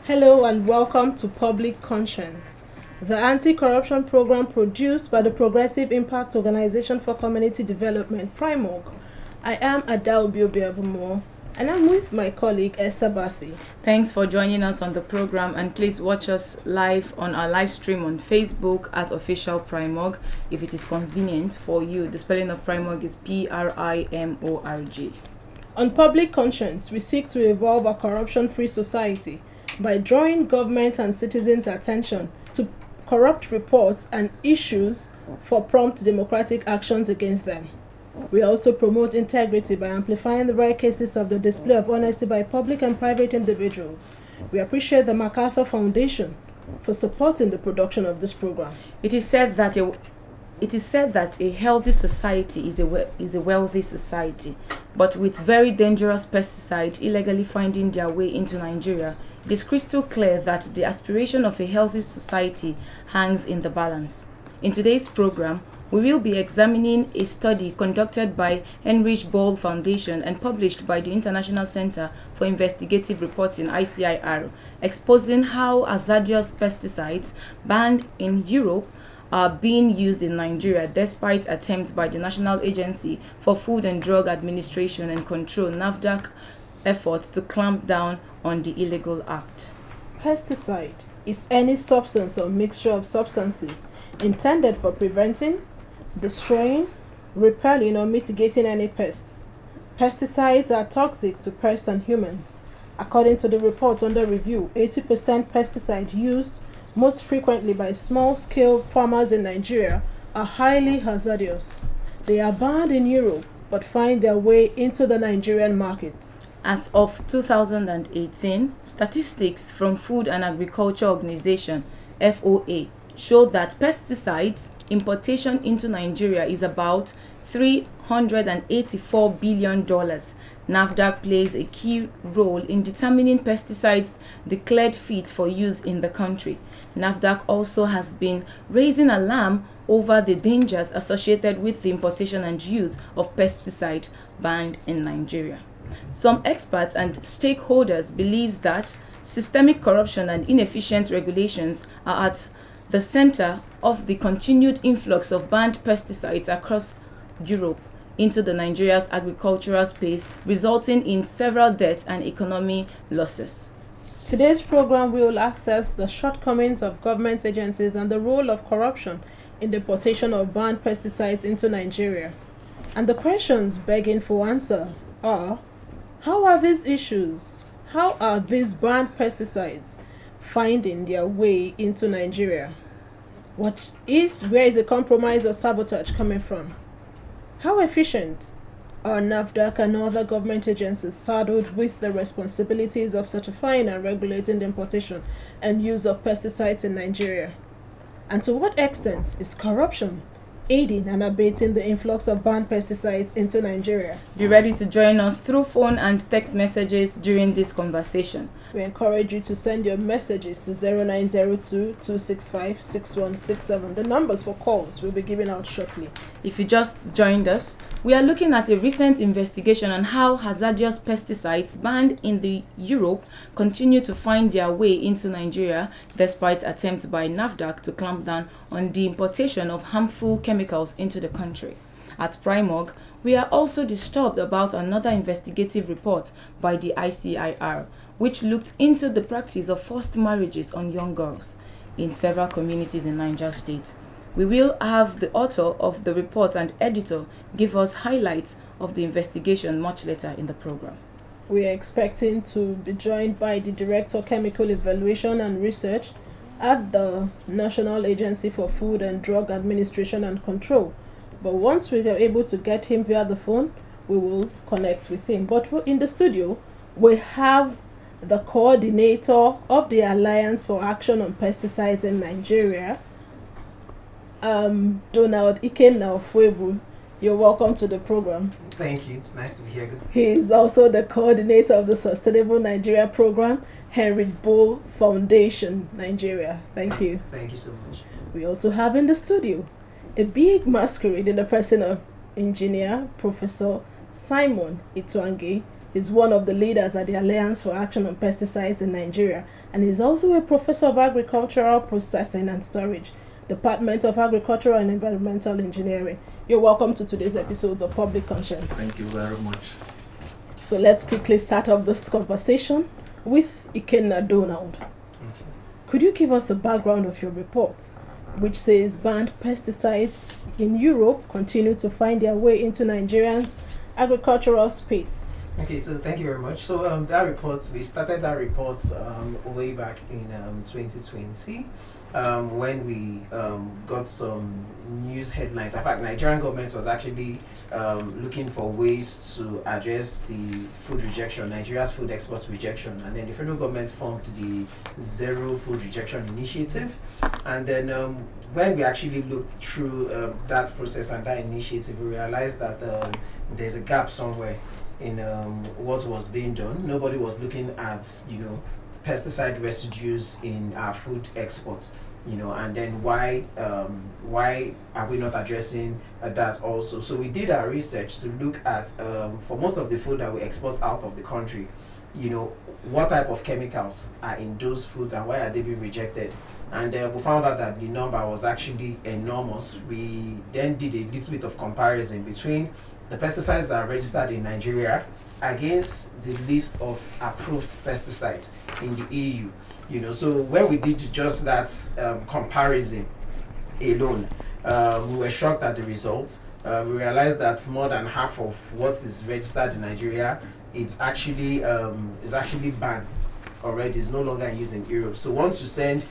Hello and welcome to Public Conscience, the anti-corruption program produced by the Progressive Impact Organization for Community Development, PRIMOG. I am Adaobi Obiabumo, and I'm with my colleague Esther Bassi. Thanks for joining us on the program, and please watch us live on our live stream on Facebook at Official PRIMOG if it is convenient for you. The spelling of PRIMOG is PRIMORG. On Public Conscience, we seek to evolve a corruption-free society by drawing government and citizens' attention to corrupt reports and issues for prompt democratic actions against them. We also promote integrity by amplifying the rare cases of the display of honesty by public and private individuals. We appreciate the MacArthur Foundation for supporting the production of this program. It is said that a healthy society is a wealthy society, but with very dangerous pesticides illegally finding their way into Nigeria, it is crystal clear that the aspiration of a healthy society hangs in the balance. In today's program, we will be examining a study conducted by Heinrich Böll Foundation and published by the International Center for Investigative Reporting (ICIR), exposing how hazardous pesticides banned in Europe are being used in Nigeria despite attempts by the National Agency for Food and Drug Administration and Control (NAFDAC) efforts to clamp down on the illegal act. Pesticide is any substance or mixture of substances intended for preventing, destroying, repelling, or mitigating any pests. Pesticides are toxic to pests and humans. According to the report under review, 80% pesticide used most frequently by small-scale farmers in Nigeria are highly hazardous. They are banned in Europe but find their way into the Nigerian market. As of 2018, statistics from Food and Agriculture Organization (FOA) show that pesticides importation into Nigeria is about $384 billion. NAFDAC plays a key role in determining pesticides declared fit for use in the country. NAFDAC also has been raising alarm over the dangers associated with the importation and use of pesticides banned in Nigeria. Some experts and stakeholders believe that systemic corruption and inefficient regulations are at the center of the continued influx of banned pesticides across Europe into the Nigeria's agricultural space, resulting in several deaths and economic losses. Today's program will access the shortcomings of government agencies and the role of corruption in the importation of banned pesticides into Nigeria. And the questions begging for answer are: how are these banned pesticides finding their way into Nigeria? Where is the compromise or sabotage coming from? How efficient are NAFDAC and other government agencies saddled with the responsibilities of certifying and regulating the importation and use of pesticides in Nigeria? And to what extent is corruption aiding and abating the influx of banned pesticides into Nigeria? Be ready to join us through phone and text messages during this conversation. We encourage you to send your messages to 0902-265-6167. The numbers for calls will be given out shortly. If you just joined us, we are looking at a recent investigation on how hazardous pesticides banned in Europe continue to find their way into Nigeria despite attempts by NAFDAC to clamp down on the importation of harmful chemicals into the country. At PRIMOG, we are also disturbed about another investigative report by the ICIR, which looked into the practice of forced marriages on young girls in several communities in Niger State. We will have the author of the report and editor give us highlights of the investigation much later in the program. We are expecting to be joined by the Director of Chemical Evaluation and Research at the National Agency for Food and Drug Administration and Control. But once we are able to get him via the phone, we will connect with him. But in the studio, we have the coordinator of the Alliance for Action on Pesticides in Nigeria, Donald Ikenna-Ofuebu. You're welcome to the program. Thank you. It's nice to be here. He is also the coordinator of the Sustainable Nigeria program, Heinrich Böll Foundation, Nigeria. Thank you. Thank you so much. We also have in the studio a big masquerade in the person of engineer Professor Simon Itwange, He's one of the leaders at the Alliance for Action on Pesticides in Nigeria, and he's also a professor of agricultural processing and storage, Department of Agricultural and Environmental Engineering. You're welcome to today's episode of Public Conscience. Thank you very much. So let's quickly start off this conversation with Ikenna Donald. Okay. Could you give us a background of your report, which says banned pesticides in Europe continue to find their way into Nigerians' agricultural space? Okay, so thank you very much. So that report, we started that report way back in 2020 when we got some news headlines. In fact, Nigerian government was actually looking for ways to address the food rejection, Nigeria's food export rejection, and then the federal government formed the Zero Food Rejection Initiative. And then when we actually looked through that process and that initiative, we realized that there's a gap somewhere in what was being done. Nobody was looking at, pesticide residues in our food exports, and then why are we not addressing that also? So we did our research to look at, for most of the food that we export out of the country, what type of chemicals are in those foods and why are they being rejected. And we found out that the number was actually enormous. We then did a little bit of comparison between the pesticides that are registered in Nigeria against the list of approved pesticides in the EU. So when we did just that comparison alone, we were shocked at the results. We realized that more than half of what is registered in Nigeria is actually banned already. It's no longer used in Europe. So once you send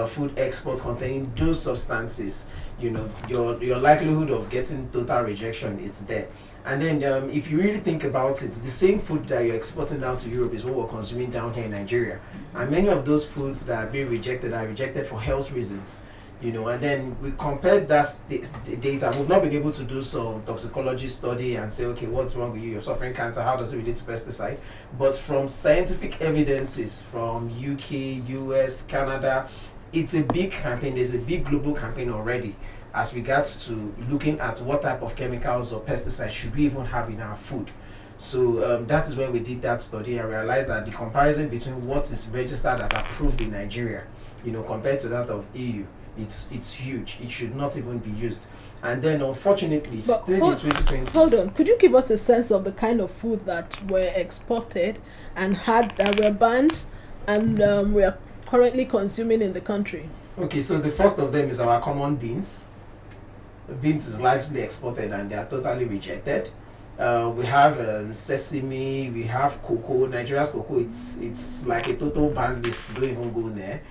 food exports containing those substances, your likelihood of getting total rejection, it's there. And then if you really think about it, the same food that you're exporting down to Europe is what we're consuming down here in Nigeria. And many of those foods that are being rejected are rejected for health reasons. And then we compared the data. We've not been able to do some toxicology study and say, okay, what's wrong with you? You're suffering cancer. How does it relate to pesticide? But from scientific evidences from UK, US, Canada, it's a big campaign. There's a big global campaign already as regards to looking at what type of chemicals or pesticides should we even have in our food. So that is when we did that study and realized that the comparison between what is registered as approved in Nigeria, compared to that of EU, it's huge. It should not even be used. And then unfortunately, still in 2020. Hold on. Could you give us a sense of the kind of food that were exported and that were banned and we are currently consuming in the country? Okay, so the first of them is our common beans. Beans is largely exported and they are totally rejected. We have sesame, we have cocoa. Nigeria's cocoa, it's like a total banned list. Don't even go there.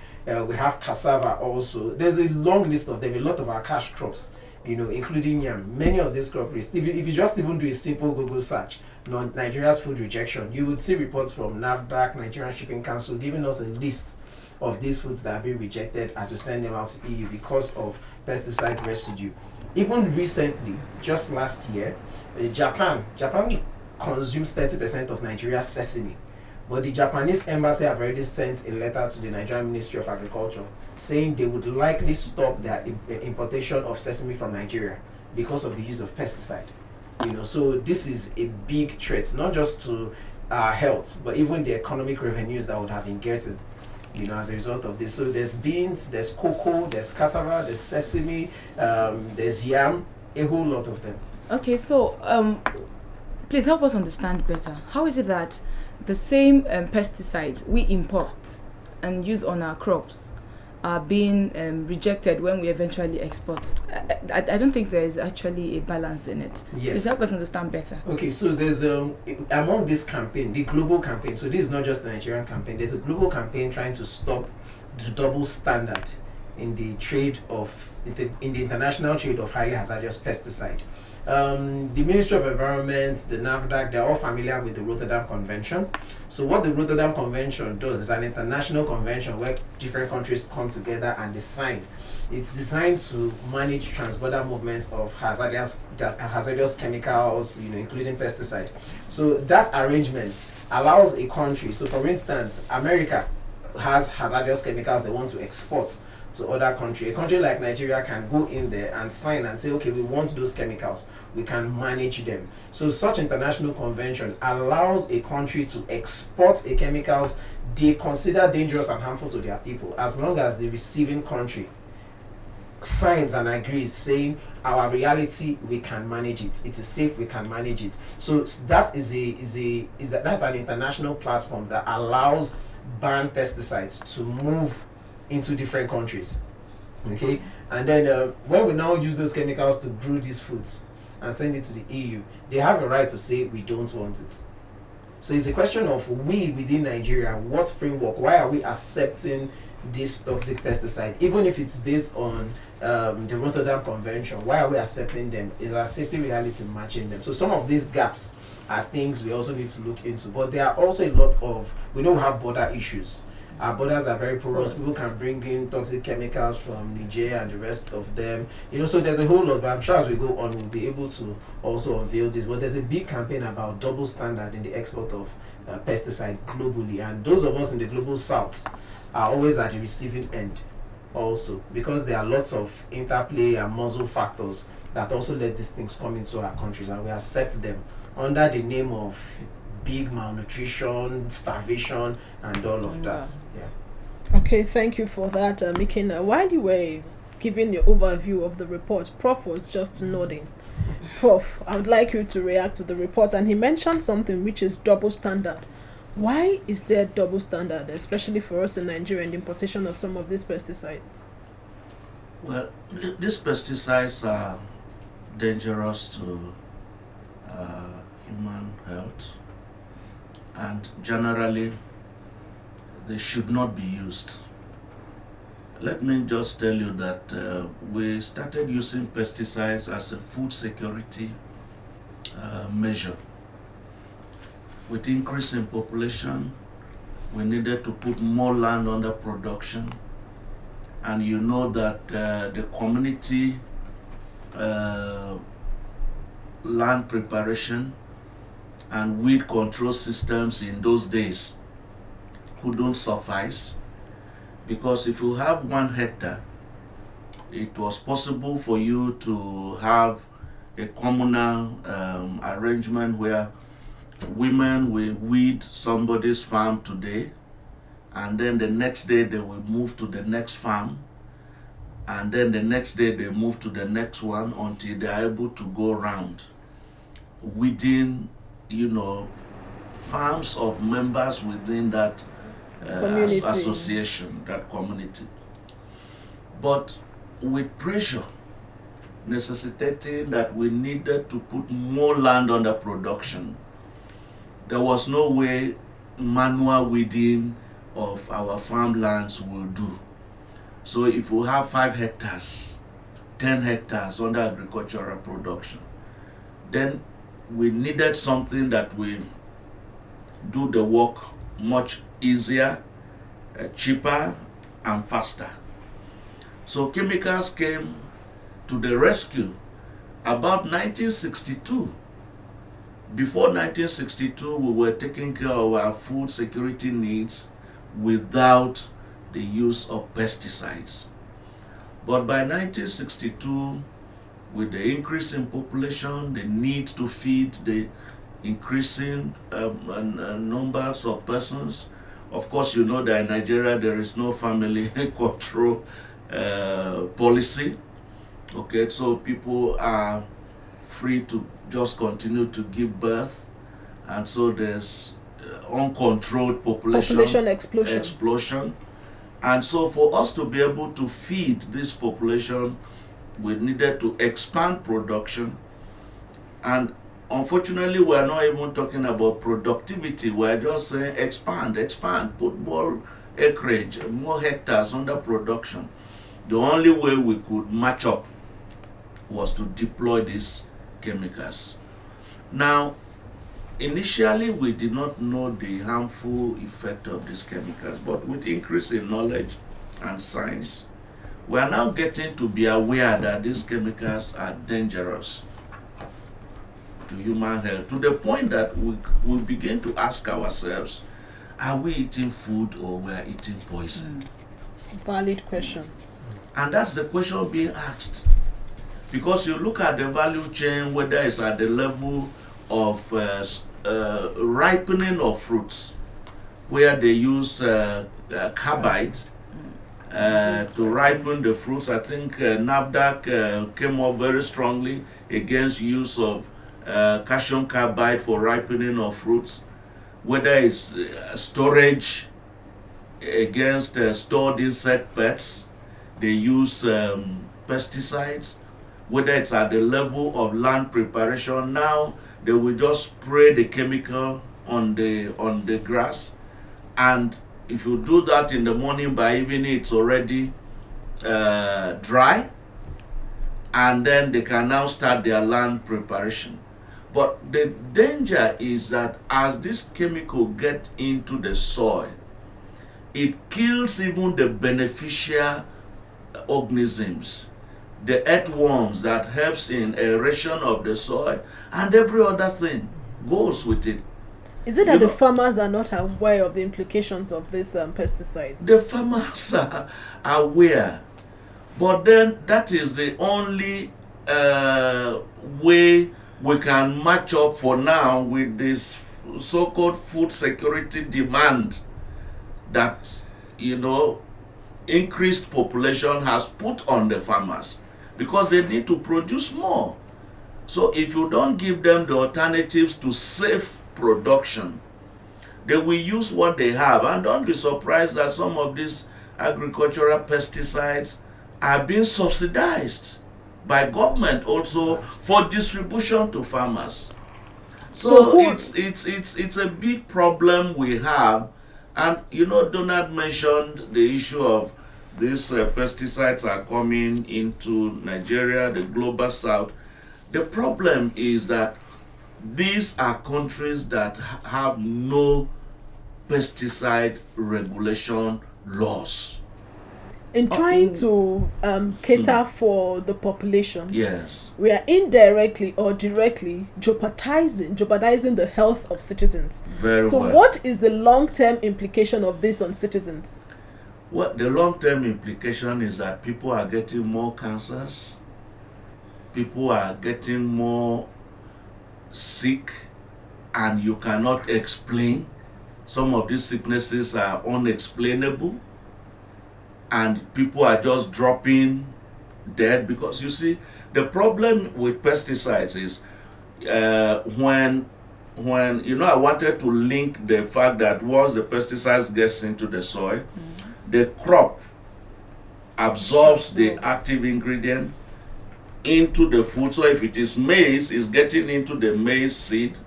We have cassava also. There's a long list of them. A lot of our cash crops, including yam. Many of these crops, if you just even do a simple Google search, Nigeria's food rejection, you would see reports from NAFDAC, Nigerian Shipping Council, giving us a list of these foods that have been rejected as we send them out to EU because of pesticide residue. Even recently, just last year, Japan consumes 30% of Nigeria's sesame. But the Japanese embassy have already sent a letter to the Nigerian Ministry of Agriculture saying they would likely stop their importation of sesame from Nigeria because of the use of pesticide. So this is a big threat, not just to our health, but even the economic revenues that would have been getting, as a result of this. So there's beans, there's cocoa, there's cassava, there's sesame, there's yam, a whole lot of them. Okay, so please help us understand better. How is it that the same pesticides we import and use on our crops are being rejected when we eventually export? I don't think there is actually a balance in it. Yes. Please help us understand better. Okay, so there's among this campaign, the global campaign, so this is not just the Nigerian campaign, there's a global campaign trying to stop the double standard in the international trade of highly hazardous pesticide. The Ministry of Environment, the NAFDAC, they're all familiar with the Rotterdam Convention. So what the Rotterdam Convention does is an international convention where different countries come together and they sign. It's designed to manage transborder movements of hazardous chemicals, including pesticide. So that arrangement allows a country, so for instance, America has hazardous chemicals they want to export to other country. A country like Nigeria can go in there and sign and say, okay, we want those chemicals, we can manage them. So such international convention allows a country to export a chemicals they consider dangerous and harmful to their people, as long as the receiving country signs and agrees saying our reality, we can manage it, it is safe, we can manage it. So that that's an international platform that allows banned pesticides to move into different countries. Okay, and then when we now use those chemicals to grow these foods and send it to the EU, they have a right to say we don't want it. So it's a question of we within Nigeria, what framework, why are we accepting this toxic pesticide, even if it's based on the Rotterdam Convention? Why are we accepting them? Is our safety reality matching them? So some of these gaps are things we also need to look into. But there are also a lot of, we know we have border issues. Our borders are very porous. People can bring in toxic chemicals from Niger and the rest of them. So there's a whole lot, but I'm sure as we go on, we'll be able to also unveil this. But there's a big campaign about double standard in the export of pesticide globally. And those of us in the global south are always at the receiving end also, because there are lots of interplay and muzzle factors that also let these things come into our countries, and we accept them under the name of big malnutrition, starvation, and all of that. Yeah. Okay, thank you for that, Mikina. While you were giving your overview of the report, Prof was just nodding. Prof, I would like you to react to the report, and he mentioned something which is double standard. Why is there double standard, especially for us in Nigeria, in the importation of some of these pesticides? Well, these pesticides are dangerous to human health, and generally they should not be used. Let me just tell you that we started using pesticides as a food security measure. With increase in population, we needed to put more land under production, and you know that the community land preparation and weed control systems in those days couldn't suffice, because if you have 1 hectare, it was possible for you to have a communal arrangement where women will weed somebody's farm today, and then the next day they will move to the next farm, and then the next day they move to the next one until they are able to go around weeding, farms of members within that association, that community. But with pressure necessitating that we needed to put more land under production, there was no way manual weeding of our farmlands will do. So if we have 5 hectares, 10 hectares under agricultural production, then we needed something that will do the work much easier, cheaper, and faster. So chemicals came to the rescue about 1962. Before 1962, we were taking care of our food security needs without the use of pesticides. But by 1962, with the increase in population, the need to feed the increasing numbers of persons, of course, you know that in Nigeria there is no family control policy. Okay, so people are free to just continue to give birth, and so there's uncontrolled population explosion. And so for us to be able to feed this population, we needed to expand production. And unfortunately, we're not even talking about productivity. We're just saying expand, put more acreage, more hectares under production. The only way we could match up was to deploy these chemicals. Now, initially we did not know the harmful effect of these chemicals, but with increase in knowledge and science, we are now getting to be aware that these chemicals are dangerous to human health, to the point that we begin to ask ourselves, are we eating food or we are eating poison? Valid question. And that's the question being asked. Because you look at the value chain, whether it's at the level of ripening of fruits, where they use carbide to ripen the fruits. I think NAFDAC came up very strongly against use of calcium carbide for ripening of fruits, whether it's storage against stored insect pests. They use pesticides, whether it's at the level of land preparation. Now they will just spray the chemical on the grass, and if you do that in the morning, by evening it's already dry, and then they can now start their land preparation. But the danger is that as this chemical get into the soil, it kills even the beneficial organisms, the earthworms that helps in aeration of the soil, and every other thing goes with it. Is it that the farmers are not aware of the implications of these pesticides? The farmers are aware, but then that is the only way we can match up for now with this so-called food security demand that, increased population has put on the farmers, because they need to produce more. So if you don't give them the alternatives to safe production, they will use what they have. And don't be surprised that some of these agricultural pesticides are being subsidized by government also for distribution to farmers. So it's a big problem we have. And Donald mentioned the issue of these pesticides are coming into Nigeria, the global south. The problem is that these are countries that have no pesticide regulation laws. In trying to cater for the population, yes, we are indirectly or directly jeopardizing the health of citizens. So what is the long-term implication of this on citizens? Well, the long-term implication is that people are getting more cancers, people are getting more sick, and you cannot explain. Some of these sicknesses are unexplainable, and people are just dropping dead. Because you see, the problem with pesticides is when I wanted to link the fact that once the pesticides gets into the soil, the crop absorbs the active ingredient into the food. So if it is maize, it's getting into the maize seed.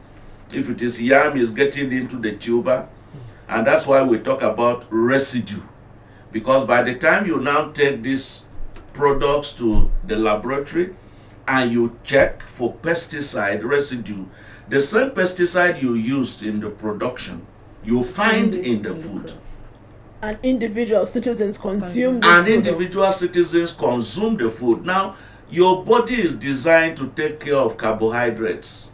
If it is yam, it's getting into the tuber. And that's why we talk about residue. Because by the time you now take these products to the laboratory and you check for pesticide residue, the same pesticide you used in the production, you find in the food. And individual citizens consume these And products. individual citizens consume the food. Now, your body is designed to take care of carbohydrates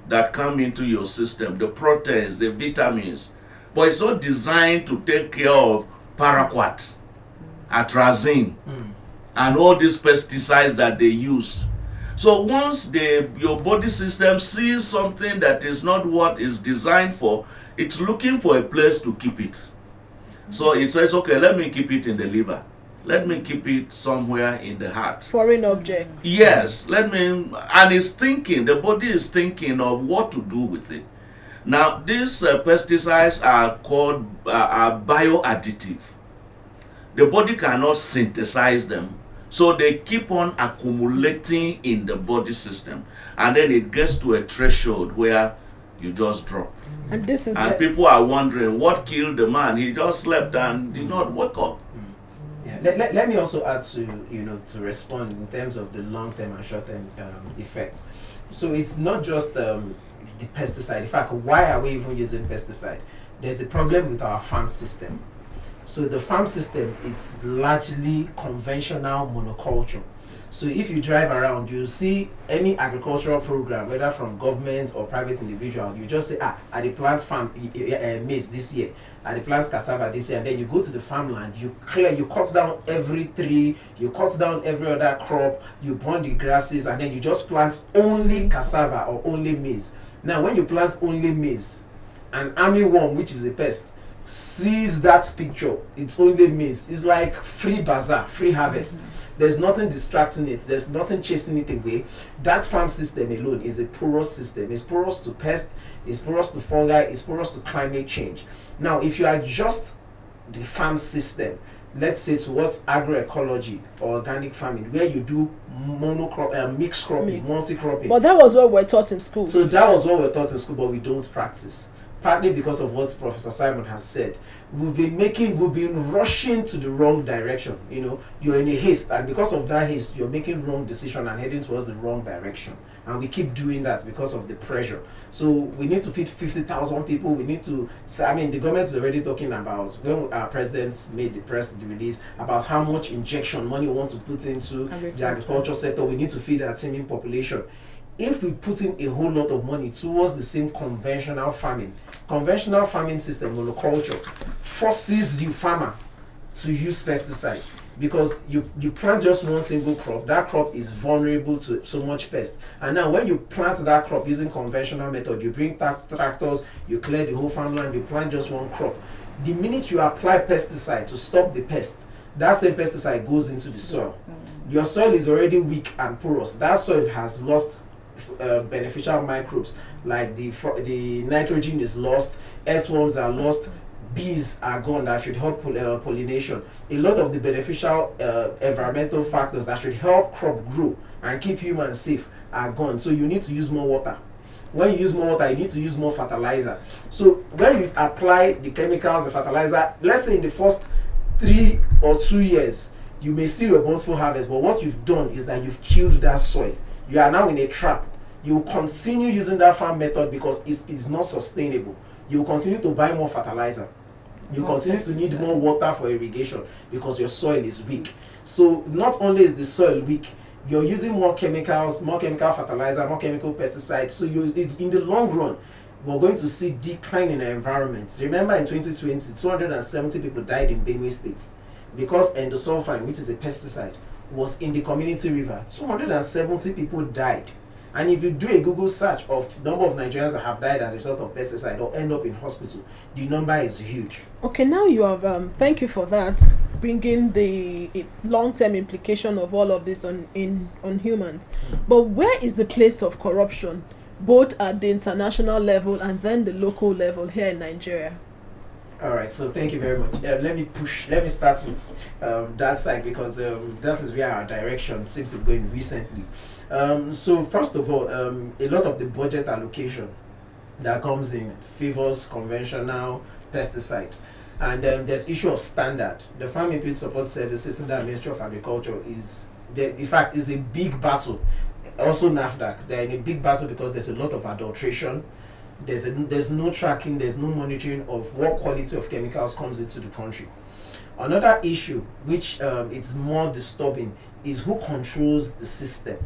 that come into your system, the proteins, the vitamins. But it's not designed to take care of paraquat, atrazine, and all these pesticides that they use. So once your body system sees something that is not what it's designed for, it's looking for a place to keep it. So it says, okay, let me keep it in the liver. Let me keep it somewhere in the heart. Foreign objects. Yes, and it's thinking, the body is thinking of what to do with it. Now, these pesticides are called bioadditive. The body cannot synthesize them, so they keep on accumulating in the body system, and then it gets to a threshold where you just drop. And this is people are wondering what killed the man. He just slept and did not wake up. Yeah. Let me also add to respond in terms of the long-term and short-term effects. So it's not just the pesticide. In fact, why are we even using pesticide? There's a problem with our farm system. So the farm system, it's largely conventional monoculture. So if you drive around, you see any agricultural program, whether from government or private individual, you just say, I dey plant farm maize this year, I dey plant cassava this year, and then you go to the farmland, you cut down every tree, you cut down every other crop, you burn the grasses, and then you just plant only cassava or only maize. Now, when you plant only maize, an armyworm, which is a pest, sees that picture, it's only maize. It's like free bazaar, free harvest. There's nothing distracting it. There's nothing chasing it away. That farm system alone is a porous system. It's porous to pests. It's porous to fungi. It's porous to climate change. Now, if you adjust the farm system, let's say towards agroecology or organic farming, where you do monocrop, mixed cropping, multi-cropping. But that was what we're taught in school. So that was what we're taught in school, but we don't practice. Partly because of what Professor Simon has said. We've been rushing to the wrong direction. You know, you're in a haste, and because of that haste, you're making wrong decision and heading towards the wrong direction. And we keep doing that because of the pressure. So we need to feed 50,000 people. We need to, I mean, the government is already talking about, when our presidents made the release, about how much injection money we want to put into the agriculture sector. We need to feed our teeming population. If we put in a whole lot of money towards the same conventional farming system, monoculture, forces you farmer to use pesticide, because you plant just one single crop. That crop is vulnerable to so much pest. And now when you plant that crop using conventional method, you bring tractors, you clear the whole farmland, you plant just one crop. The minute you apply pesticide to stop the pest, that same pesticide goes into the soil. Your soil is already weak and porous. That soil has lost beneficial microbes, like the nitrogen is lost, earthworms are lost, bees are gone that should help pollination. A lot of the beneficial environmental factors that should help crop grow and keep humans safe are gone. So you need to use more water. When you use more water, you need to use more fertilizer. So when you apply the chemicals, the fertilizer, let's say in the first 3 or 2 years, you may see a bountiful harvest, but what you've done is that you've killed that soil. You are now in a trap. You continue using that farm method because it's not sustainable. You continue to buy more fertilizer. You continue to need more water for irrigation because your soil is weak. So not only is the soil weak, you're using more chemicals, more chemical fertilizer, more chemical pesticides. So it's in the long run, we're going to see decline in our environment. Remember in 2020, 270 people died in Benue State because endosulfan, which is a pesticide, was in the community river. 270 people died. And if you do a Google search of number of Nigerians that have died as a result of pesticide or end up in hospital, the number is huge. Okay, now you have, thank you for that, bringing the long-term implication of all of this on humans. But where is the place of corruption, both at the international level and then the local level here in Nigeria? All right, so thank you very much. Let me start with that side, because that is where our direction seems to be going recently. So first of all, a lot of the budget allocation that comes in favors conventional pesticide. And there's issue of standard. The Farm Input Support Services in the Ministry of Agriculture is a big battle. Also NAFDAC, they're in a big battle because there's a lot of adulteration. There's no tracking, there's no monitoring of what quality of chemicals comes into the country. Another issue, which it's more disturbing, is who controls the system.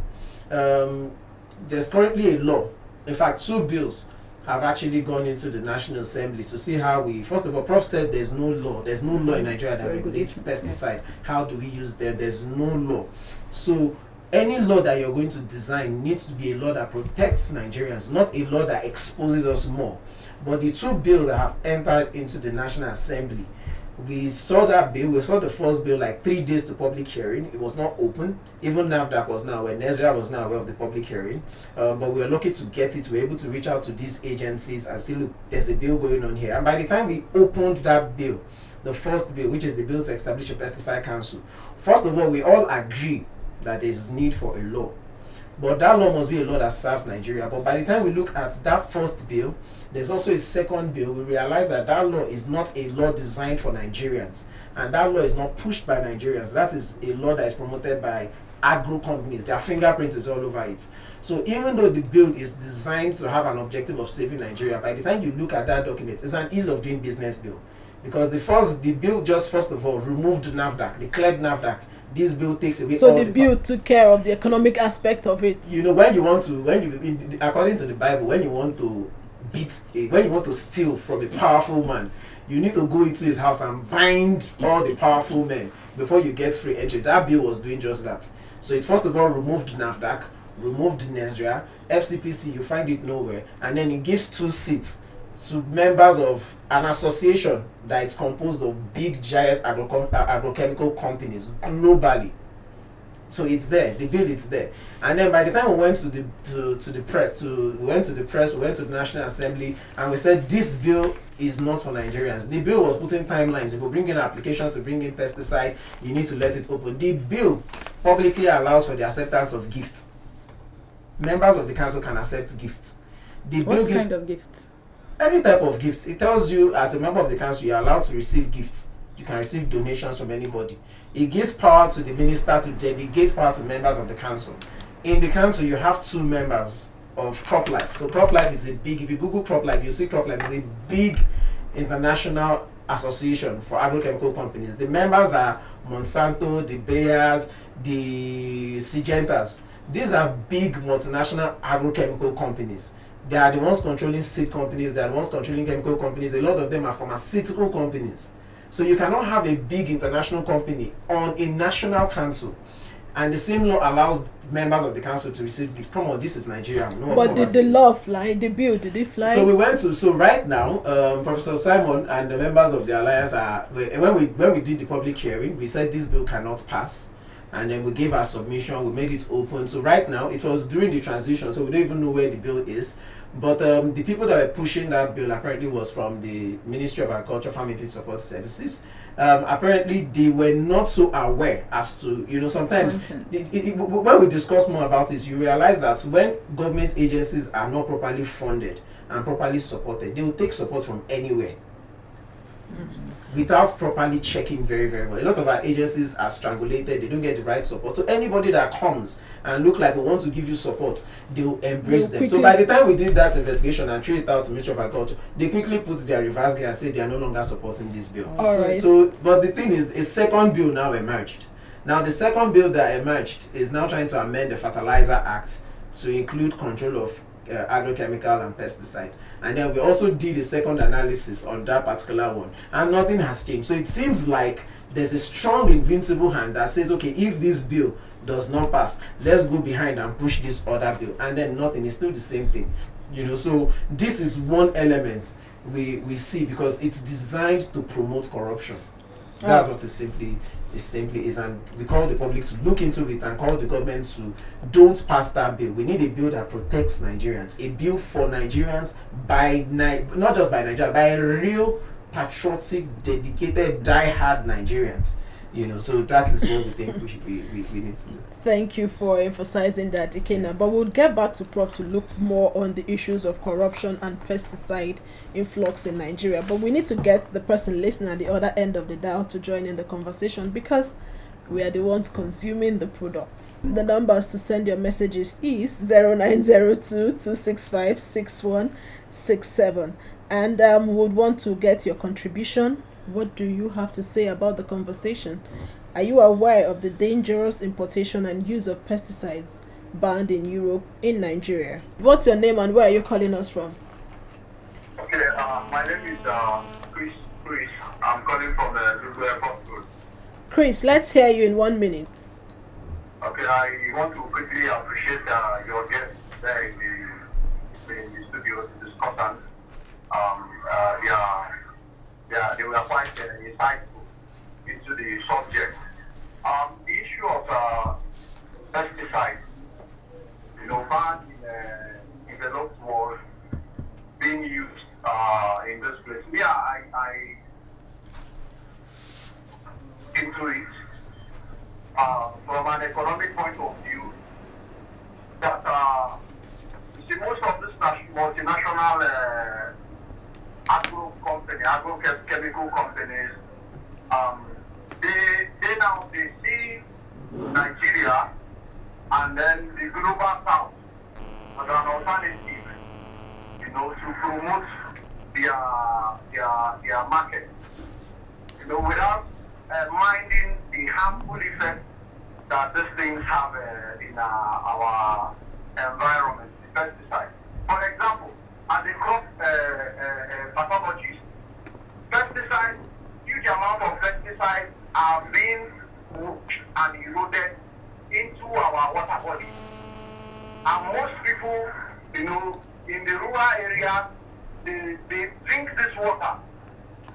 There's currently a law. In fact, 2 bills have actually gone into the National Assembly to see how we, first of all, Prof said there's no law in Nigeria that regulates pesticide. How do we use them? There's no law. So any law that you're going to design needs to be a law that protects Nigerians, not a law that exposes us more. But the 2 bills that have entered into the National Assembly, we saw that bill, we saw the first bill like 3 days to public hearing. It was not open. Even NAFDAC was now aware, Nezra was now aware of the public hearing. But we were lucky to get it. We were able to reach out to these agencies and say, look, there's a bill going on here. And by the time we opened that bill, the first bill, which is the bill to establish a pesticide council, first of all, we all agree that there is need for a law. But that law must be a law that serves Nigeria. But by the time we look at that first bill, there's also a second bill. We realize that that law is not a law designed for Nigerians. And that law is not pushed by Nigerians. That is a law that is promoted by agro companies. Their fingerprint is all over it. So even though the bill is designed to have an objective of saving Nigeria, by the time you look at that document, it's an ease of doing business bill. because the bill just first of all removed NAFDAC, declared NAFDAC. This bill takes away So all the bill took care of the economic aspect of it. You know, according to the Bible, when you want to steal from a powerful man, you need to go into his house and bind all the powerful men before you get free entry. That bill was doing just that. So it first of all removed NAFDAC, removed NESRA, FCPC, you find it nowhere, and then it gives 2 seats to members of an association that is composed of big giant agrochemical companies globally. So it's there, the bill is there. And then by the time we went to the press, we went to the National Assembly, and we said this bill is not for Nigerians. The bill was putting timelines. If you bring in an application to bring in pesticide, you need to let it open. The bill publicly allows for the acceptance of gifts. Members of the council can accept gifts. The bill What kind of gifts? Any type of gifts. It tells you as a member of the council you are allowed to receive gifts. You can receive donations from anybody. It gives power to the minister to delegate power to members of the council. In the council, you have 2 members of CropLife. So CropLife is if you Google CropLife, you see CropLife is a big international association for agrochemical companies. The members are Monsanto, the Bayers, the Sygentas. These are big multinational agrochemical companies. They are the ones controlling seed companies, they are the ones controlling chemical companies. A lot of them are pharmaceutical companies. So you cannot have a big international company on a national council. And the same law allows members of the council to receive gifts. Come on, this is Nigeria. No, but did the law fly? The bill, did it fly? So right now, Professor Simon and the members of the alliance when we did the public hearing, we said this bill cannot pass. And then we gave our submission, we made it open. So right now, it was during the transition, so we don't even know where the bill is. But the people that were pushing that bill apparently was from the Ministry of Agriculture, Farm Input Support Services. Apparently, they were not so aware as to, sometimes when we discuss more about this, you realize that when government agencies are not properly funded and properly supported, they will take support from anywhere. Without properly checking very, very well. A lot of our agencies are strangulated, they don't get the right support. So anybody that comes and look like we want to give you support, they will embrace them. So by the time we did that investigation and threw it out to Ministry of Agriculture, they quickly put their reverse gear and said they are no longer supporting this bill. Alright. So, but the thing is, a second bill now emerged. Now the second bill that emerged is now trying to amend the Fertilizer Act to include control of agrochemical and pesticide, and then we also did a second analysis on that particular one, and nothing has changed. So it seems like there's a strong invincible hand that says, okay, if this bill does not pass, let's go behind and push this other bill, and then nothing is still the same thing. So this is one element we see, because it's designed to promote corruption. That's what it simply is, and we call the public to look into it and call the government to don't pass that bill. We need a bill that protects Nigerians, a bill for Nigerians not just by Nigeria, by real patriotic, dedicated, die-hard Nigerians. So that is what we think we need to do. Thank you for emphasizing that, Ikena. But we'll get back to Prof to look more on the issues of corruption and pesticide influx in Nigeria. But we need to get the person listening at the other end of the dial to join in the conversation, because we are the ones consuming the products. The numbers to send your messages is 0902-265-6167. And would want to get your contribution. What do you have to say about the conversation? Are you aware of the dangerous importation and use of pesticides banned in Europe in Nigeria? What's your name and where are you calling us from? Okay, my name is Chris. I'm calling from the Google Airport Road. Chris, let's hear you in 1 minute. Okay, I want to quickly appreciate your guests there in the studio to discuss and they were quite insightful into the subject. The issue of pesticides, banned in developed world, being used in this place. I into it from an economic point of view, that you see most of these multinational agrochemical companies, they see Nigeria and then the global south as an alternative, to promote their market. without minding the harmful effects that these things have in our environment, the pesticides. For example, as a crop pathologist, pesticides, huge amount of pesticides are being moved and eroded into our water bodies. And most people, in the rural areas, they drink this water.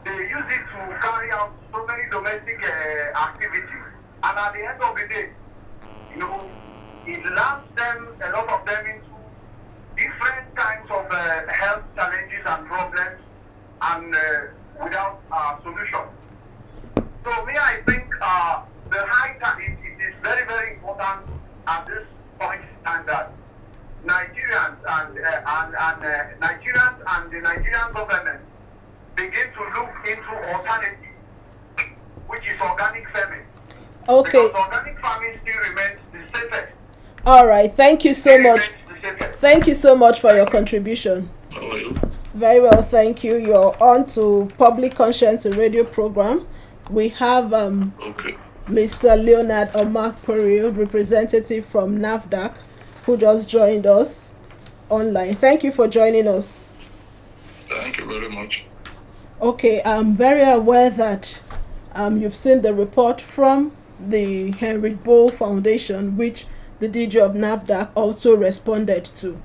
They use it to carry out so many domestic activities. And at the end of the day, it lands them, a lot of them, into different kinds of health challenges and problems, and without solution. So I think the high time, it is very, very important at this point in time that Nigerians and Nigerians and the Nigerian government begin to look into alternative, which is organic farming. Okay. Because organic farming still remains the safest. All right. Thank you so much. Thank you so much for your contribution. How are you? Very well, thank you. You're on to Public Conscience Radio program. We have Okay. Mr. Leonard MacArthur, representative from NAFDAC, who just joined us online. Thank you for joining us. Thank you very much. Okay, I'm very aware that you've seen the report from the Henry Bowl Foundation, which the DG of NAFDAC also responded to.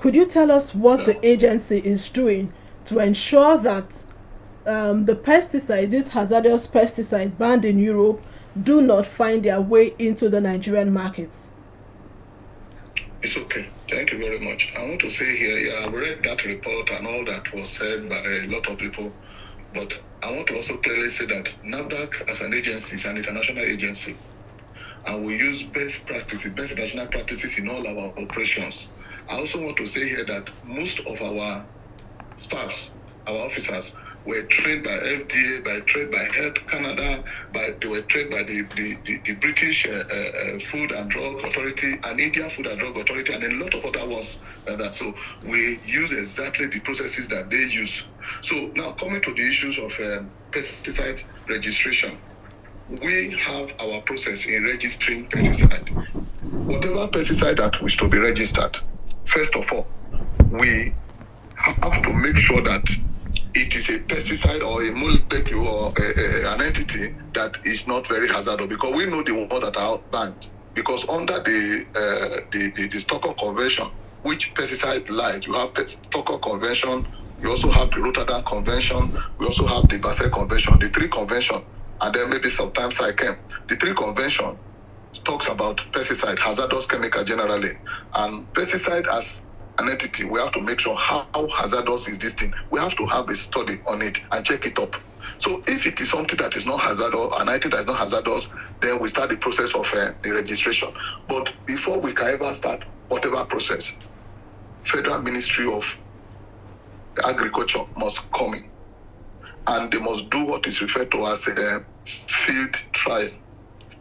Could you tell us what the agency is doing to ensure that the pesticides, these hazardous pesticides banned in Europe, do not find their way into the Nigerian market? It's okay. Thank you very much. I want to say here, I've read that report and all that was said by a lot of people, but I want to also clearly say that NAFDAC as an agency is an international agency, and we use best practices, best international practices in all our operations. I also want to say here that most of our staffs, our officers, were trained by FDA, trained by Health Canada, they were trained by the British Food and Drug Authority and Indian Food and Drug Authority and a lot of other ones like that. So we use exactly the processes that they use. So now coming to the issues of pesticide registration, we have our process in registering pesticide. Whatever pesticide that is to be registered, first of all, we have to make sure that it is a pesticide or a molecule or an entity that is not very hazardous, because we know the ones that are banned. Because under the Stockholm Convention, which pesticide lies, you have Stockholm Convention, you also have the Rotterdam Convention, we also have the Basel Convention, the three conventions, and then maybe sometimes ICAM. The three convention talks about pesticide, hazardous chemical generally, and pesticide as an entity, we have to make sure how hazardous is this thing. We have to have a study on it and check it up. So if it is something that is not hazardous, an item that is not hazardous, then we start the process of the registration. But before we can ever start whatever process, Federal Ministry of Agriculture must come in, and they must do what is referred to as a field trial.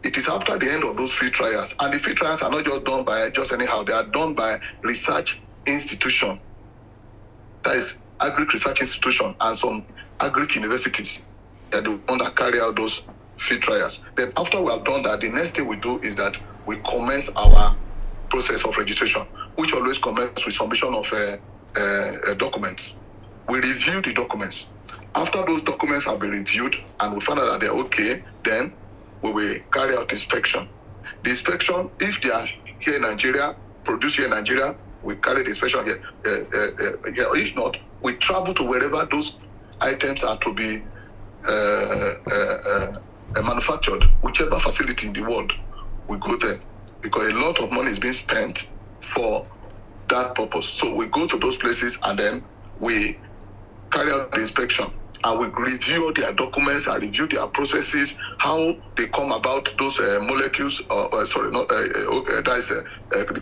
It is after the end of those field trials, and the field trials are not just done by just anyhow, they are done by research institution, that is agric research institution and some agric universities, that the one that carry out those field trials. Then after we have done that, the next thing we do is that we commence our process of registration, which always commences with submission of documents. We review the documents. After those documents have been reviewed and we find out that they're okay, then we will carry out inspection. The inspection, if they are here in Nigeria, produced here in Nigeria, we carry the inspection here. If not, we travel to wherever those items are to be manufactured, whichever facility in the world, we go there. Because a lot of money is being spent for that purpose. So we go to those places and then we carry out the inspection. And we review their documents and review their processes, how they come about those molecules, the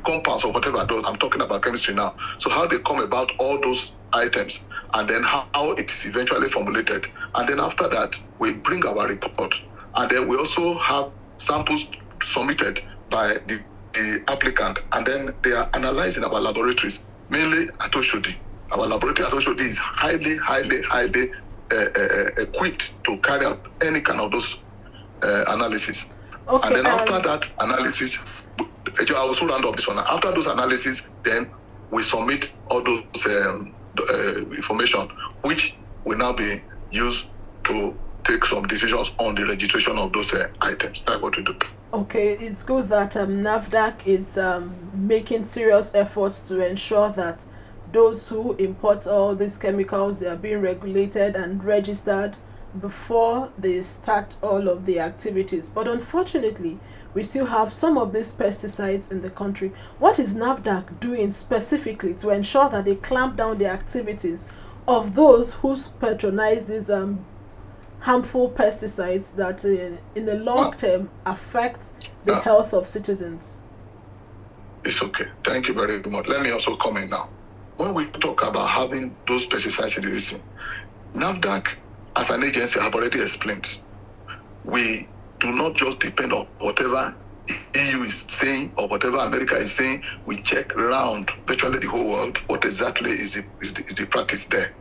compounds or whatever those, I'm talking about chemistry now. So how they come about all those items, and then how it is eventually formulated. And then after that, we bring our report. And then we also have samples submitted by the applicant, and then they are analyzed in our laboratories, mainly at Oshodi. Our laboratory at Oshodi is highly equipped to carry out any kind of those analysis. Okay. And then after that analysis, I will also round up this one. After those analysis, then we submit all those information, which will now be used to take some decisions on the registration of those items. That's what we do. Okay, it's good that NAFDAC is making serious efforts to ensure that those who import all these chemicals, they are being regulated and registered before they start all of the activities. But unfortunately, we still have some of these pesticides in the country. What is NAFDAC doing specifically to ensure that they clamp down the activities of those who patronize these harmful pesticides that in the long term affect the health of citizens? It's okay. Thank you very much. Let me also comment now. When we talk about having those pesticides in the listing, NAFDAC as an agency have already explained, we do not just depend on whatever EU is saying or whatever America is saying. We check around virtually the whole world what exactly is the practice there.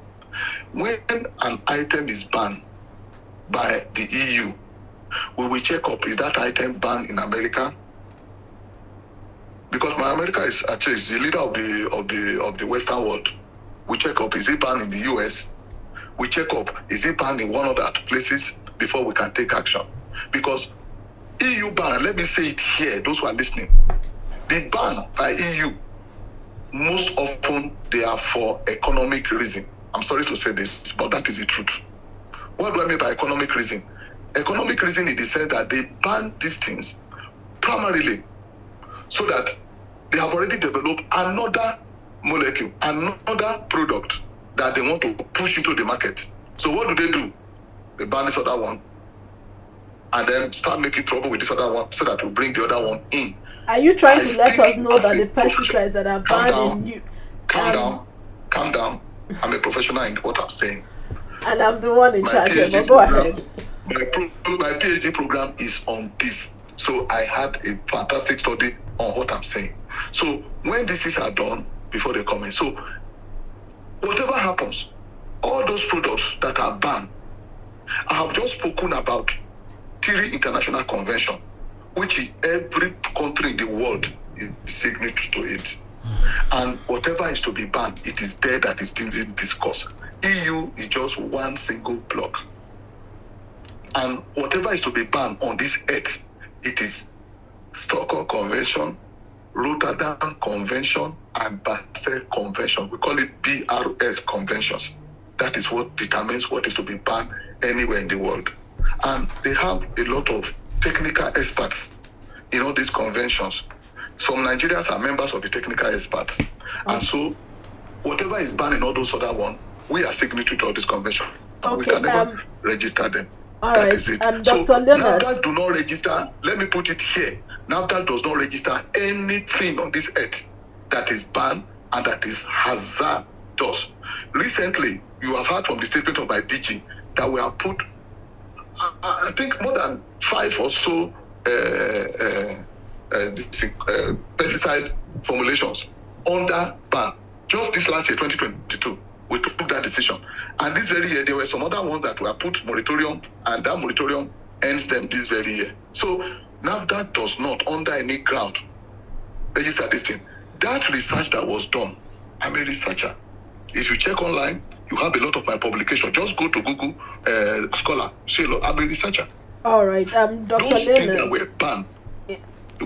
When an item is banned by the EU, we will check up, is that item banned in America? Because America is actually the leader of the Western world. We check up, is it banned in the US? We check up, is it banned in one of the places before we can take action? Because EU ban, let me say it here, those who are listening, the ban by EU, most often they are for economic reason. I'm sorry to say this, but that is the truth. What do I mean by economic reason? Economic reason in the sense that they ban these things primarily so that they have already developed another molecule, another product that they want to push into the market. So what do? They ban this other one and then start making trouble with this other one so that we bring the other one in. Are you trying to let us know that the pesticides that are banned in you? Calm down. I'm a professional in what I'm saying. And I'm the one in charge. But go ahead. My PhD program is on this. So I had a fantastic study on what I'm saying. So when these things are done before they come in, so whatever happens, all those products that are banned, I have just spoken about 3 international conventions, which every country in the world is signatory to it. And whatever is to be banned, it is there that is being discussed. EU is just one single block. And whatever is to be banned on this earth, it is Stockholm Convention, Rotterdam Convention, and Basel Convention. We call it BRS conventions. That is what determines what is to be banned anywhere in the world. And they have a lot of technical experts in all these conventions. Some Nigerians are members of the technical experts. And so whatever is banned in all those other ones, we are signatory to all these conventions. Okay, we can never register them. All right, Dr. So Leonard. NAFDAC do not register, let me put it here. NAFDAC does not register anything on this earth that is banned and that is hazardous. Recently, you have heard from the statement of my DG that we have put, I think, more than 5 or so pesticide formulations under ban. Just this last year, 2022, we took that decision. And this very year, there were some other ones that were put moratorium, and that moratorium ends them this very year. So NAFDAC does not, under any ground, register this thing. That research that was done, I'm a researcher. If you check online, you have a lot of my publications. Just go to Google Scholar. Say, look, I'm a researcher. All right, Dr. Those Leonard. things that were banned.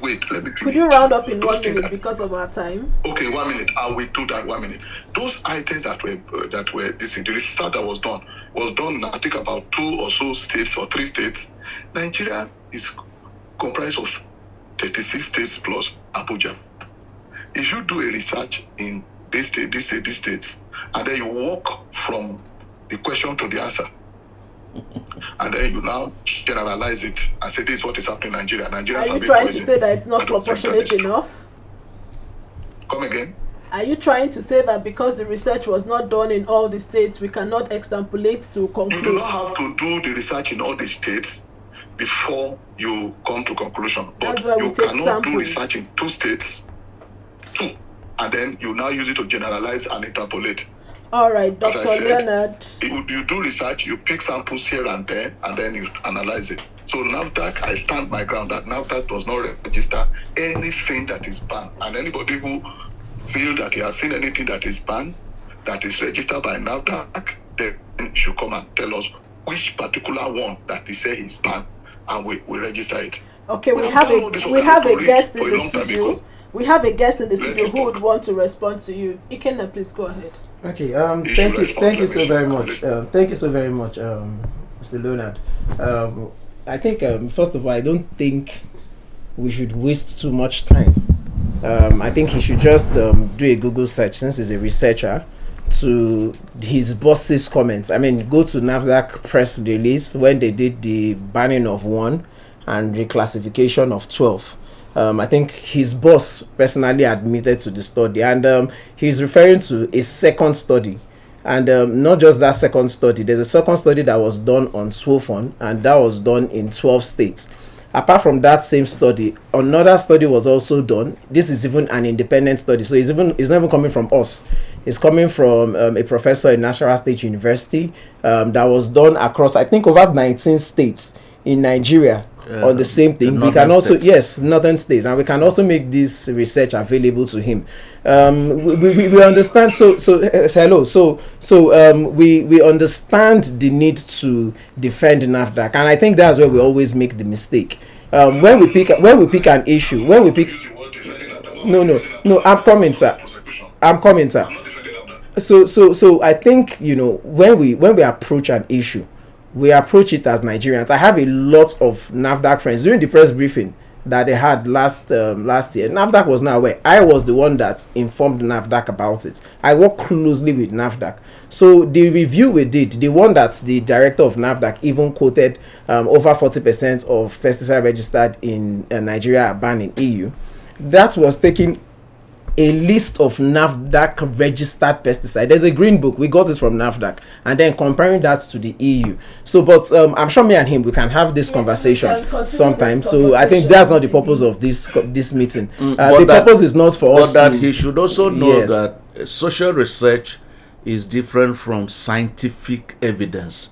Wait, let me finish. Could you round up in 1 minute because of our time? Okay, 1 minute. I will do that 1 minute. Those items that were this, the research that was done, I think, about 2 or so states or 3 states. Nigeria is comprised of 36 states plus Abuja. If you do a research in this state, and then you walk from the question to the answer, and then you now generalize it and say this is what is happening in Nigeria. Nigerians are you trying to say that it's not proportionate enough? Come again? Are you trying to say that because the research was not done in all the states, we cannot extrapolate to conclude? You do not have to do the research in all the states before you come to conclusion. But that's why we you take cannot samples. do research in 2 states, and then you now use it to generalize and interpolate. All right, As I Dr. said, Leonard. You do research, you pick samples here and there, and then you analyze it. So NAFDAC, I stand my ground that NAFDAC does not register anything that is banned. And anybody who feels that he has seen anything that is banned, that is registered by NAFDAC, then you should come and tell us which particular one that they say is banned, and we register it. Okay, we have a guest in the studio. We have a guest in the studio who would want to respond to you. Ikenna, please go ahead. Okay. Thank you so very much. Thank you so very much, Mr. Leonard. I think first of all, I don't think we should waste too much time. I think he should just do a Google search, since he's a researcher, to his boss's comments. I mean, go to NAFDAC press release when they did the banning of 1 and reclassification of 12. I think his boss personally admitted to the study, and he's referring to a second study. And not just that second study, there's a second study that was done on SWOFON, and that was done in 12 states. Apart from that same study, another study was also done. This is even an independent study, so it's not even coming from us. It's coming from a professor at National State University that was done across, I think, over 19 states in Nigeria on the same thing. We can also northern states, and we can also make this research available to him. We understand. We understand the need to defend NAFDAC, and I think that's where we always make the mistake. When we pick an issue, I'm coming, sir. So I think, when we approach an issue, we approach it as Nigerians. I have a lot of NAFDAC friends. During the press briefing that they had last year, NAFDAC was not aware. I was the one that informed NAFDAC about it. I work closely with NAFDAC. So the review we did, the one that the director of NAFDAC even quoted, over 40% of pesticides registered in Nigeria are banned in EU. That was taking a list of NAFDAC registered pesticides. There's a green book, we got it from NAFDAC, and then comparing that to the EU. So, but I'm sure me and him, we can have this conversation sometime. So I think that's not the purpose of this meeting. The purpose is not for us. But that he should also know that social research is different from scientific evidence.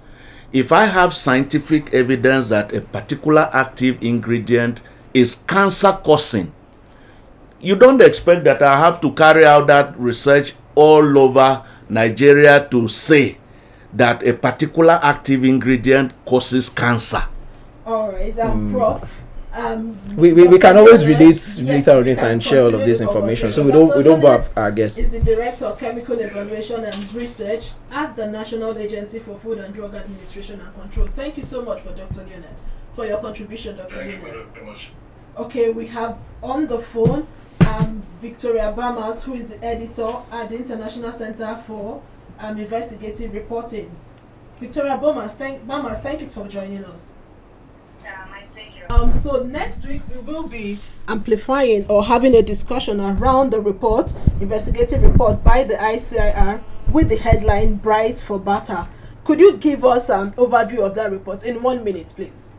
If I have scientific evidence that a particular active ingredient is cancer causing, you don't expect that I have to carry out that research all over Nigeria to say that a particular active ingredient causes cancer. All right, Prof. We can always relate on it and share all of this information, so we don't bore our guests. Is the Director of Chemical Evaluation and Research at the National Agency for Food and Drug Administration and Control. Thank you so much for Dr. Leonard, for your contribution, Dr. Leonard. Thank you very much. Okay, we have on the phone Victoria Bamas, who is the editor at the International Center for Investigative Reporting. Victoria Bamas, thank you for joining us. My pleasure. So next week we will be amplifying or having a discussion around the report, investigative report by the ICIR with the headline "Bright for Butter." Could you give us an overview of that report in 1 minute, please?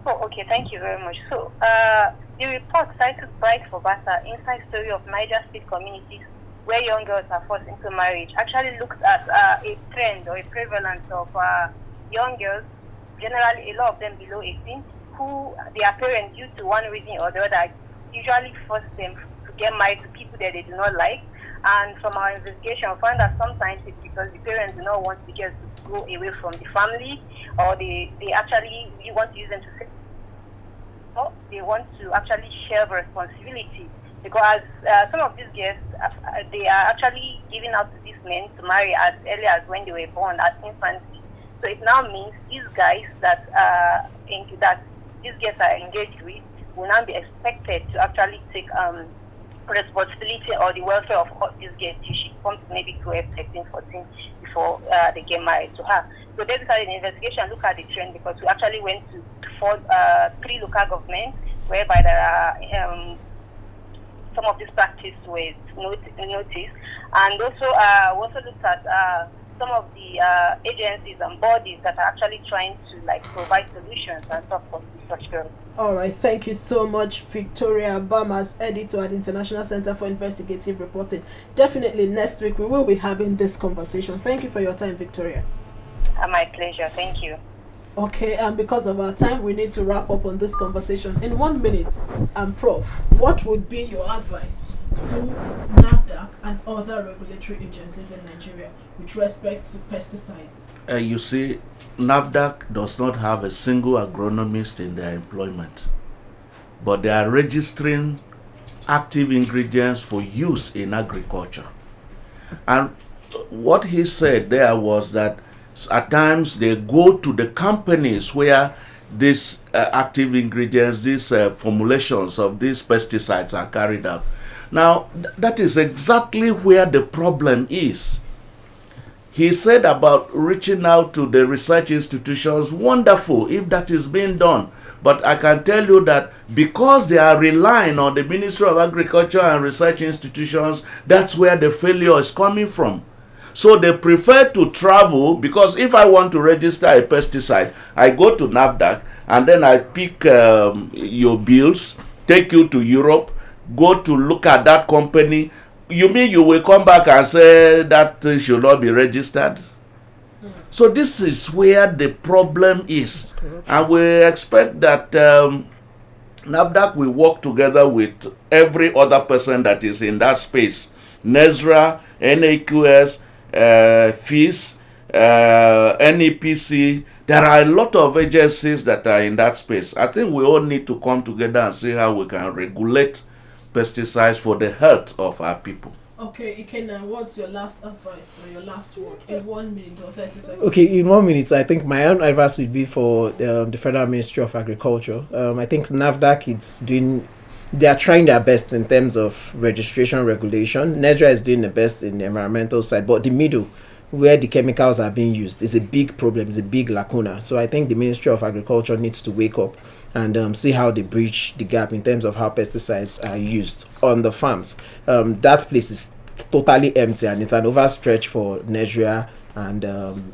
Oh, okay. Thank you very much. So, the report titled "Bright for Butter: Inside Story of Niger State Communities Where Young Girls Are Forced into Marriage" actually looks at a trend or a prevalence of young girls, generally a lot of them below 18, who their parents, due to one reason or the other, usually force them to get married to people that they do not like. And from our investigation, we found that sometimes it's because the parents do not want the girls to go away from the family, or they actually want to use them to say, they want to actually share the responsibility, because some of these girls, they are actually giving out to these men to marry as early as when they were born, at infancy. So it now means these guys that these girls are engaged with will now be expected to actually take responsibility or the welfare of all these girls till she comes maybe 12, 13, 14 before they get married to her. So basically, the investigation looked at the trend because we actually went to 3 local governments whereby there are some of these practices were noticed, and also we also looked at some of the agencies and bodies that are actually trying to like provide solutions and stuff for such girls. All right, thank you so much, Victoria Bamas, editor at International Center for Investigative Reporting. Definitely next week we will be having this conversation. Thank you for your time, Victoria. My pleasure. Thank you. Okay, and because of our time, we need to wrap up on this conversation. In 1 minute, Prof, what would be your advice to NAFDAC and other regulatory agencies in Nigeria with respect to pesticides? You see, NAFDAC does not have a single agronomist in their employment, but they are registering active ingredients for use in agriculture. And what he said there was that at times they go to the companies where these active ingredients, these formulations of these pesticides are carried out. Now, that is exactly where the problem is. He said about reaching out to the research institutions, wonderful if that is being done. But I can tell you that because they are relying on the Ministry of Agriculture and research institutions, that's where the failure is coming from. So they prefer to travel, because if I want to register a pesticide, I go to NAFDAC and then I pick your bills, take you to Europe, go to look at that company. You mean you will come back and say that thing should not be registered? So this is where the problem is. And we expect that NAFDAC will work together with every other person that is in that space. NESRA, NAQS, FIS, NEPC. There are a lot of agencies that are in that space. I think we all need to come together and see how we can regulate pesticides for the health of our people. Okay, Ikenna, what's your last advice or your last word in 1 minute or 30 seconds? Okay, in 1 minute, I think my own advice would be for the Federal Ministry of Agriculture. I think NAFDAC they are trying their best in terms of registration regulation. NESRA is doing the best in the environmental side, but the middle, where the chemicals are being used, is a big problem, is a big lacuna. So I think the Ministry of Agriculture needs to wake up and see how they bridge the gap in terms of how pesticides are used on the farms. That place is totally empty and it's an overstretch for NESRA and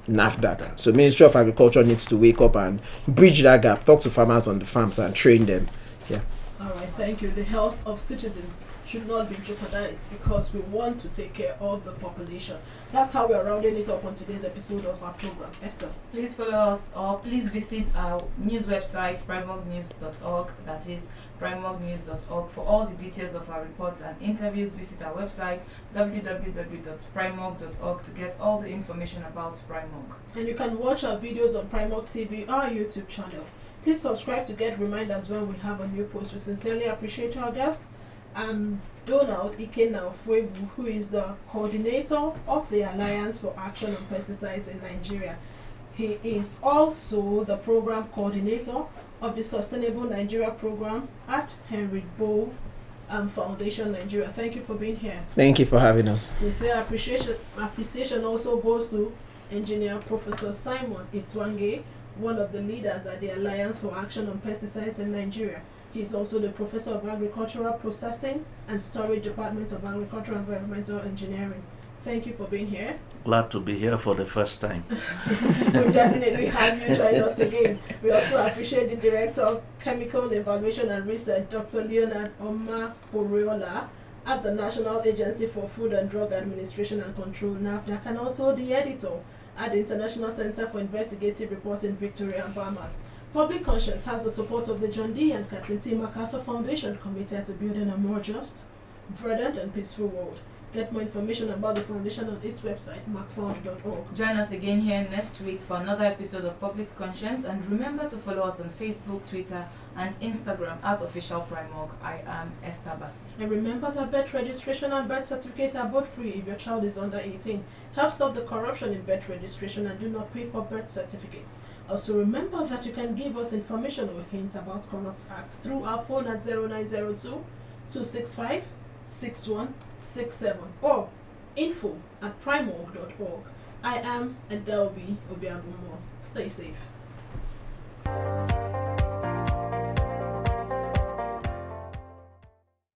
NAFDAC. So Ministry of Agriculture needs to wake up and bridge that gap, talk to farmers on the farms and train them. Yeah. All right, thank you. The health of citizens should not be jeopardized because we want to take care of the population. That's how we're rounding it up on today's episode of our program. Esther. Please follow us or please visit our news website, primognews.org. That is primognews.org. For all the details of our reports and interviews, visit our website, www.primog.org, to get all the information about Primog. And you can watch our videos on Primog TV, our YouTube channel. Please subscribe to get reminders when we have a new post. We sincerely appreciate our guest. Donald Ikenna Ofwebu, who is the coordinator of the Alliance for Action on Pesticides in Nigeria. He is also the program coordinator of the Sustainable Nigeria program at Henry Bow Foundation Nigeria. Thank you for being here. Thank you for having us. Sincere appreciation also goes to Engineer Professor Simon Itwange, one of the leaders at the Alliance for Action on Pesticides in Nigeria. He is also the Professor of Agricultural Processing and Storage Department of Agricultural and Environmental Engineering. Thank you for being here. Glad to be here for the first time. We'll definitely have you join us again. We also appreciate the Director of Chemical Evaluation and Research, Dr. Leonard Oma Poriola, at the National Agency for Food and Drug Administration and Control, NAFDAC, and also the editor at the International Center for Investigative Reporting, Victoria Bamas. Public Conscience has the support of the John D. and Catherine T. MacArthur Foundation, committed to building a more just, verdant, and peaceful world. Get more information about the foundation on its website, macfound.org. Join us again here next week for another episode of Public Conscience, and remember to follow us on Facebook, Twitter, and Instagram at Official Primog. I am Esther Bassi. And remember that birth registration and birth certificate are both free if your child is under 18. Help stop the corruption in birth registration and do not pay for birth certificates. Also remember that you can give us information or hint about Corrupt Act through our phone at 0902-265-6167 or info@primorg.org. I am Adelby Obiabumo. Stay safe.